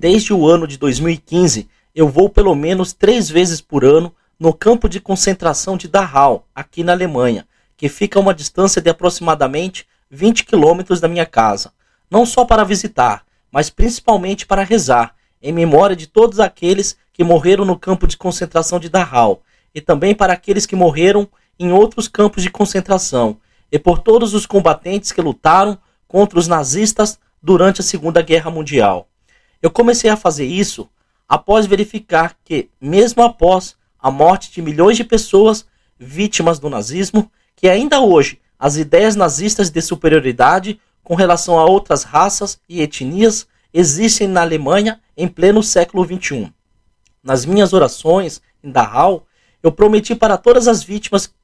Desde o ano de 2015, eu vou pelo menos 3 vezes por ano no campo de concentração de Dachau, aqui na Alemanha, que fica a uma distância de aproximadamente 20 quilômetros da minha casa. Não só para visitar, mas principalmente para rezar, em memória de todos aqueles que morreram no campo de concentração de Dachau, e também para aqueles que morreram em outros campos de concentração, e por todos os combatentes que lutaram contra os nazistas durante a Segunda Guerra Mundial. Eu comecei a fazer isso após verificar que, mesmo após a morte de milhões de pessoas vítimas do nazismo, que ainda hoje as ideias nazistas de superioridade com relação a outras raças e etnias existem na Alemanha em pleno século XXI. Nas minhas orações em Dachau, eu prometi para todas as vítimas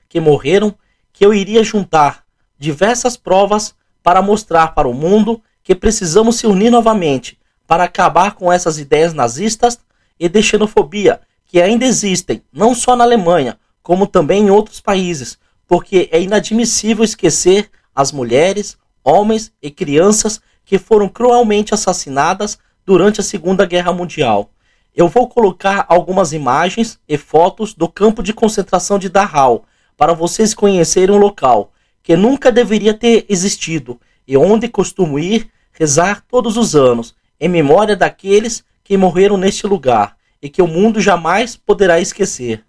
que morreram que eu iria juntar diversas provas para mostrar para o mundo que precisamos se unir novamente para acabar com essas ideias nazistas e de xenofobia que ainda existem, não só na Alemanha, como também em outros países, porque é inadmissível esquecer as mulheres, homens e crianças que foram cruelmente assassinadas durante a Segunda Guerra Mundial. Eu vou colocar algumas imagens e fotos do campo de concentração de Dachau para vocês conhecerem o local, que nunca deveria ter existido e onde costumo ir rezar todos os anos, em memória daqueles que morreram neste lugar e que o mundo jamais poderá esquecer.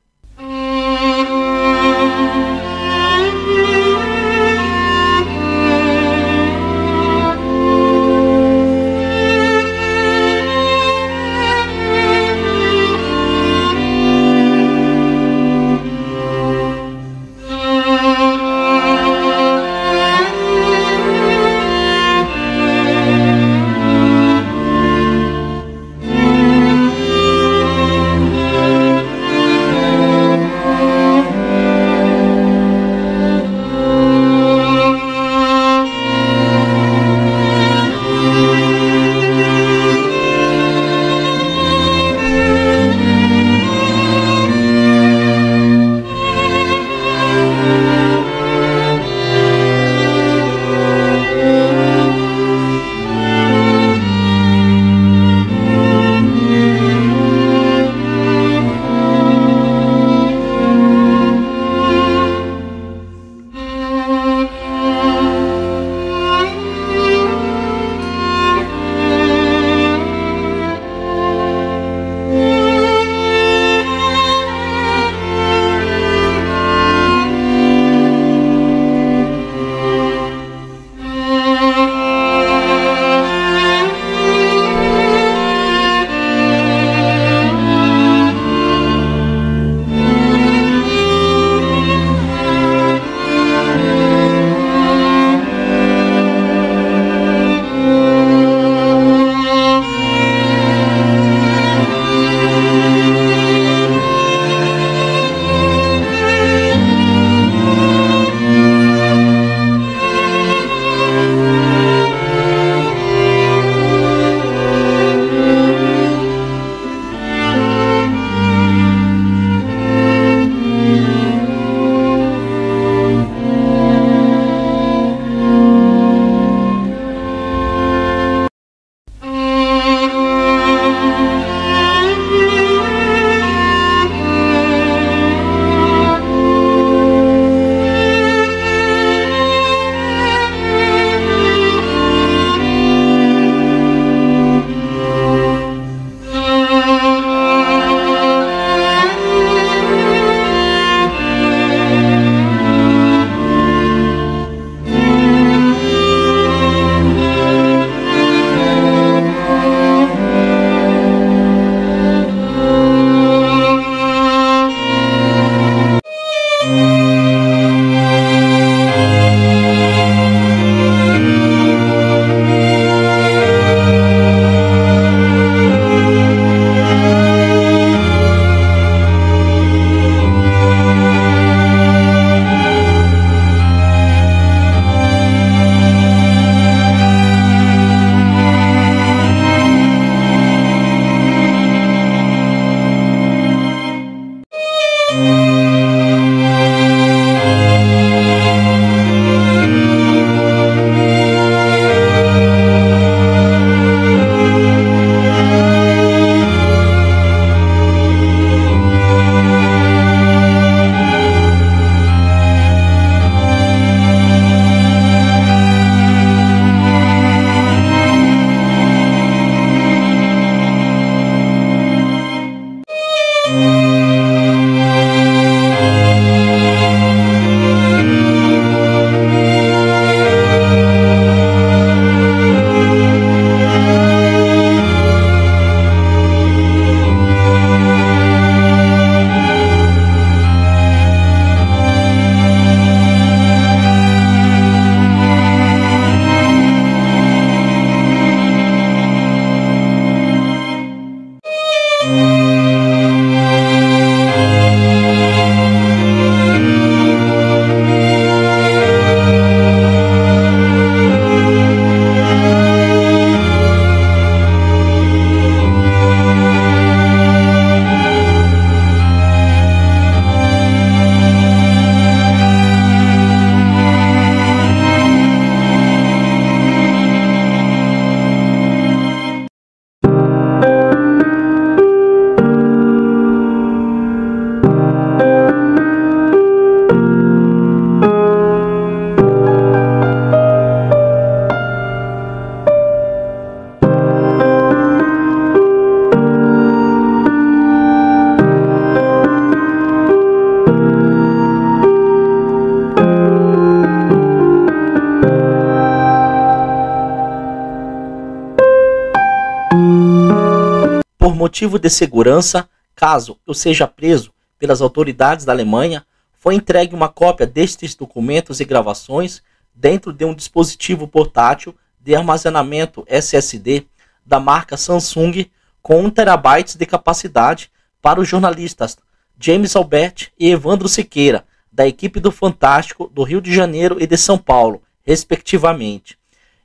por motivo de segurança, caso eu seja preso pelas autoridades da Alemanha, foi entregue uma cópia destes documentos e gravações dentro de um dispositivo portátil de armazenamento SSD da marca Samsung com 1 TB de capacidade para os jornalistas James Albert e Evandro Siqueira, da equipe do Fantástico do Rio de Janeiro e de São Paulo, respectivamente.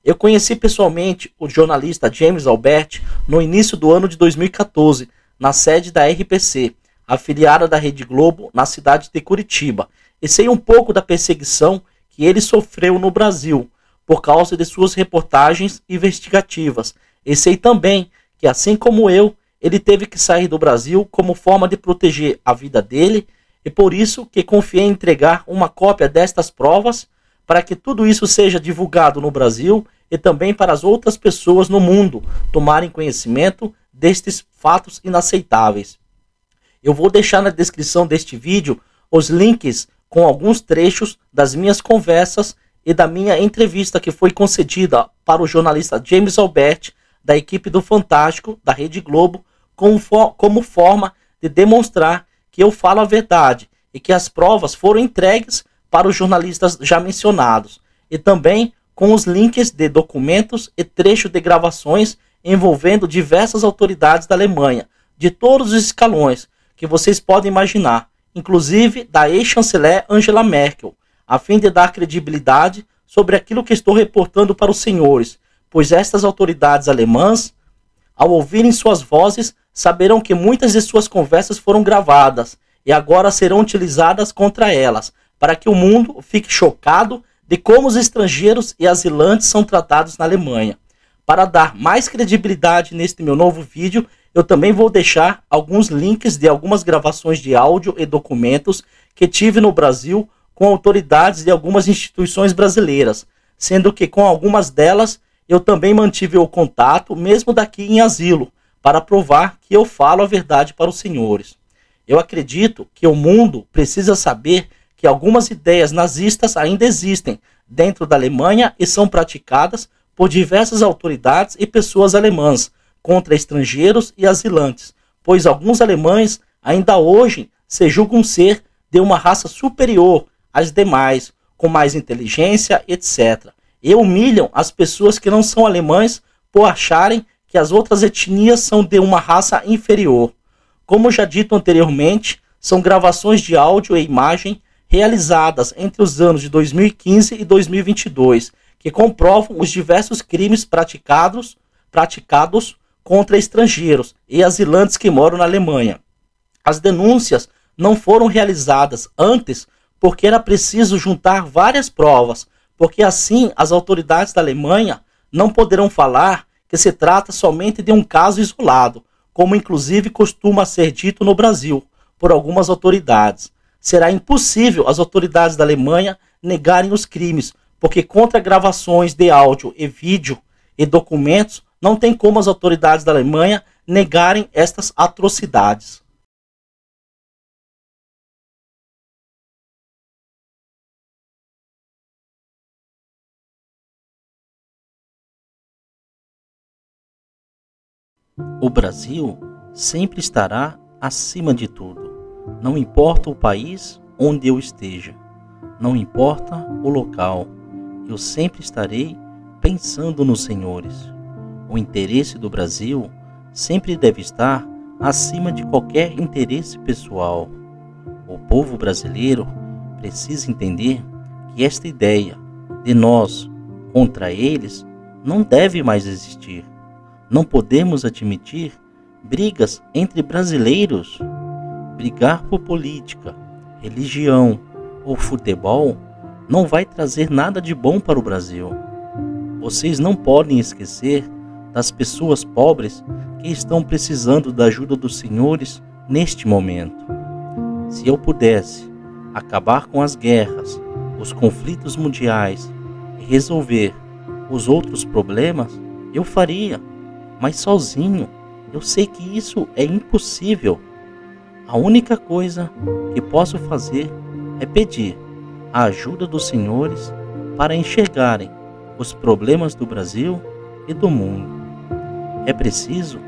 Eu conheci pessoalmente o jornalista James Albert no início do ano de 2014, na sede da RPC, afiliada da Rede Globo, na cidade de Curitiba, e sei um pouco da perseguição que ele sofreu no Brasil, por causa de suas reportagens investigativas, e sei também que, assim como eu, ele teve que sair do Brasil como forma de proteger a vida dele, e por isso que confiei em entregar uma cópia destas provas para que tudo isso seja divulgado no Brasil e também para as outras pessoas no mundo tomarem conhecimento destes fatos inaceitáveis. Eu vou deixar na descrição deste vídeo os links com alguns trechos das minhas conversas e da minha entrevista que foi concedida para o jornalista James Albert, da equipe do Fantástico, da Rede Globo, como forma de demonstrar que eu falo a verdade e que as provas foram entregues para os jornalistas já mencionados, e também com os links de documentos e trechos de gravações envolvendo diversas autoridades da Alemanha, de todos os escalões que vocês podem imaginar, inclusive da ex-chanceler Angela Merkel, a fim de dar credibilidade sobre aquilo que estou reportando para os senhores, pois estas autoridades alemãs, ao ouvirem suas vozes, saberão que muitas de suas conversas foram gravadas e agora serão utilizadas contra elas, para que o mundo fique chocado de como os estrangeiros e asilantes são tratados na Alemanha. Para dar mais credibilidade neste meu novo vídeo, eu também vou deixar alguns links de algumas gravações de áudio e documentos que tive no Brasil com autoridades de algumas instituições brasileiras, sendo que com algumas delas eu também mantive o contato, mesmo daqui em asilo, para provar que eu falo a verdade para os senhores. Eu acredito que o mundo precisa saber que algumas ideias nazistas ainda existem dentro da Alemanha e são praticadas por diversas autoridades e pessoas alemãs contra estrangeiros e asilantes, pois alguns alemães ainda hoje se julgam ser de uma raça superior às demais, com mais inteligência, etc. E humilham as pessoas que não são alemães por acharem que as outras etnias são de uma raça inferior. Como já dito anteriormente, são gravações de áudio e imagem realizadas entre os anos de 2015 e 2022, que comprovam os diversos crimes praticados contra estrangeiros e asilantes que moram na Alemanha. As denúncias não foram realizadas antes porque era preciso juntar várias provas, porque assim as autoridades da Alemanha não poderão falar que se trata somente de um caso isolado, como inclusive costuma ser dito no Brasil por algumas autoridades. Será impossível as autoridades da Alemanha negarem os crimes, porque contra gravações de áudio e vídeo e documentos não tem como as autoridades da Alemanha negarem estas atrocidades. O Brasil sempre estará acima de tudo. Não importa o país onde eu esteja, não importa o local, eu sempre estarei pensando nos senhores. O interesse do Brasil sempre deve estar acima de qualquer interesse pessoal. O povo brasileiro precisa entender que esta ideia de nós contra eles não deve mais existir. Não podemos admitir brigas entre brasileiros. Brigar por política, religião ou futebol não vai trazer nada de bom para o Brasil. Vocês não podem esquecer das pessoas pobres que estão precisando da ajuda dos senhores neste momento. Se eu pudesse acabar com as guerras, os conflitos mundiais e resolver os outros problemas, eu faria, mas sozinho eu sei que isso é impossível. A única coisa que posso fazer é pedir a ajuda dos senhores para enxergarem os problemas do Brasil e do mundo. É preciso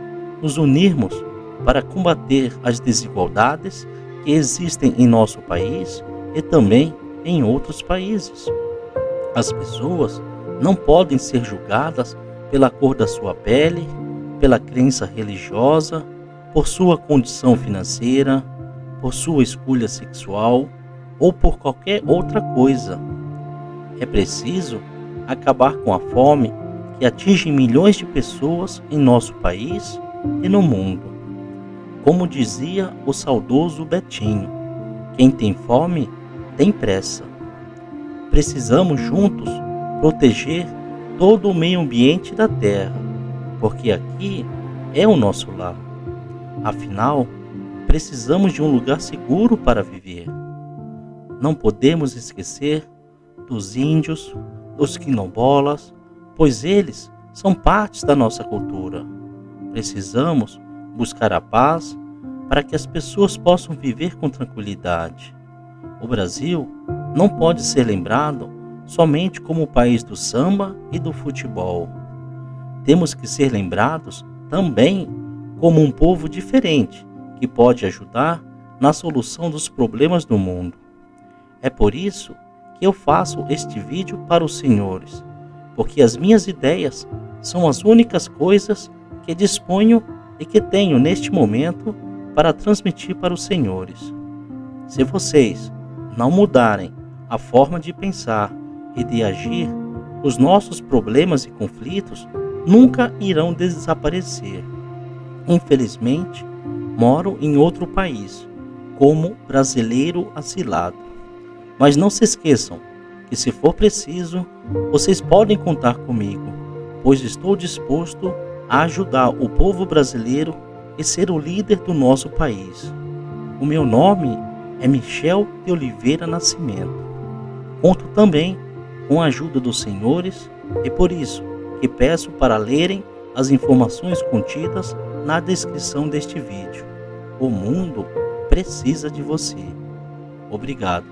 nos unirmos para combater as desigualdades que existem em nosso país e também em outros países. As pessoas não podem ser julgadas pela cor da sua pele, pela crença religiosa, por sua condição financeira, por sua escolha sexual ou por qualquer outra coisa. É preciso acabar com a fome que atinge milhões de pessoas em nosso país e no mundo. Como dizia o saudoso Betinho, quem tem fome tem pressa. Precisamos juntos proteger todo o meio ambiente da Terra, porque aqui é o nosso lar. Afinal, precisamos de um lugar seguro para viver. Não podemos esquecer dos índios, dos quilombolas, pois eles são partes da nossa cultura. Precisamos buscar a paz para que as pessoas possam viver com tranquilidade. O Brasil não pode ser lembrado somente como o país do samba e do futebol. Temos que ser lembrados também como um povo diferente que pode ajudar na solução dos problemas do mundo. É por isso que eu faço este vídeo para os senhores, porque as minhas ideias são as únicas coisas que disponho e que tenho neste momento para transmitir para os senhores. Se vocês não mudarem a forma de pensar e de agir, os nossos problemas e conflitos nunca irão desaparecer. Infelizmente, moro em outro país, como brasileiro asilado. Mas não se esqueçam que, se for preciso, vocês podem contar comigo, pois estou disposto a ajudar o povo brasileiro e ser o líder do nosso país. O meu nome é Michel de Oliveira Nascimento. Conto também com a ajuda dos senhores e por isso que peço para lerem as informações contidas na descrição deste vídeo. O mundo precisa de você. Obrigado.